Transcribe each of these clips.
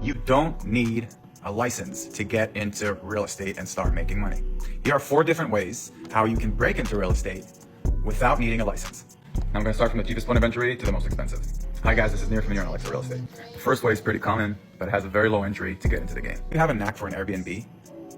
You don't need a license to get into real estate and start making money. Here are 4 different ways how you can break into real estate without needing a license. Now I'm going to start from the cheapest point of entry to the most expensive. Hi guys, this is Nir from Nir Alexa Real Estate. The first way is pretty common, but it has a very low entry to get into the game. If you have a knack for an Airbnb,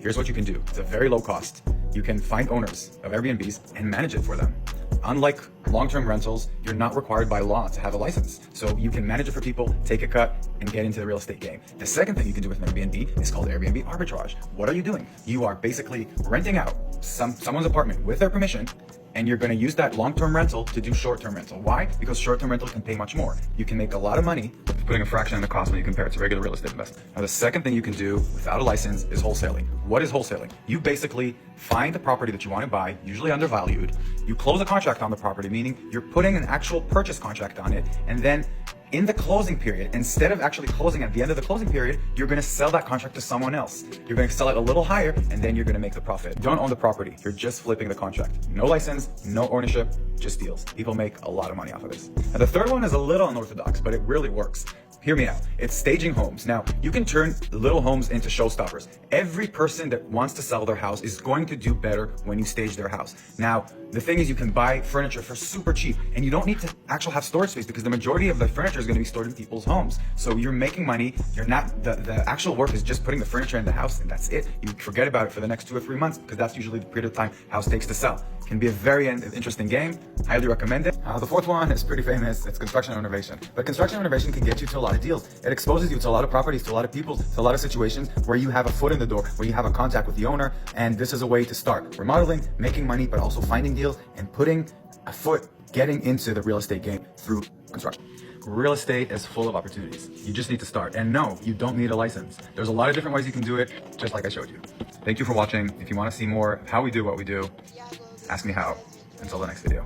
here's what you can do. It's a very low cost. You can find owners of Airbnbs and manage it for them. Unlike long-term rentals, you're not required by law to have a license. So you can manage it for people, take a cut, and get into the real estate game. The second thing you can do with an Airbnb is called Airbnb arbitrage. What are you doing? You are basically renting out someone's apartment with their permission, and you're going to use that long-term rental to do short-term rental. Why? Because short-term rental can pay much more. You can make a lot of money putting a fraction in the cost when you compare it to regular real estate investment. Now, the second thing you can do without a license is wholesaling. What is wholesaling? You basically find the property that you want to buy, usually undervalued. You close a contract on the property, meaning you're putting an actual purchase contract on it, and then in the closing period, instead of actually closing at the end of the closing period, you're going to sell that contract to someone else. You're going to sell it a little higher, and then you're going to make the profit. You don't own the property. You're just flipping the contract. No license, no ownership, just deals. People make a lot of money off of this. Now, the third one is a little unorthodox, but it really works. Hear me out. It's staging homes. Now, you can turn little homes into showstoppers. Every person that wants to sell their house is going to do better when you stage their house. Now, the thing is, you can buy furniture for super cheap, and you don't need to actually have storage space because the majority of the furniture is going to be stored in people's homes. So you're making money. You're not, the actual work is just putting the furniture in the house, and that's it. You forget about it for the next 2 or 3 months because that's usually the period of time house takes to sell. It can be a very interesting game. Highly recommend it. The fourth one is pretty famous. It's construction and renovation. But construction and renovation can get you to a lot of deals. It exposes you to a lot of properties, to a lot of people, to a lot of situations where you have a foot in the door, where you have a contact with the owner, and this is a way to start remodeling, making money, but also finding deals and putting a foot, getting into the real estate game through construction. Real estate is full of opportunities. You just need to start. And no, you don't need a license. There's a lot of different ways you can do it, just like I showed you. Thank you for watching. If you want to see more of how we do what we do, ask me how. Until the next video.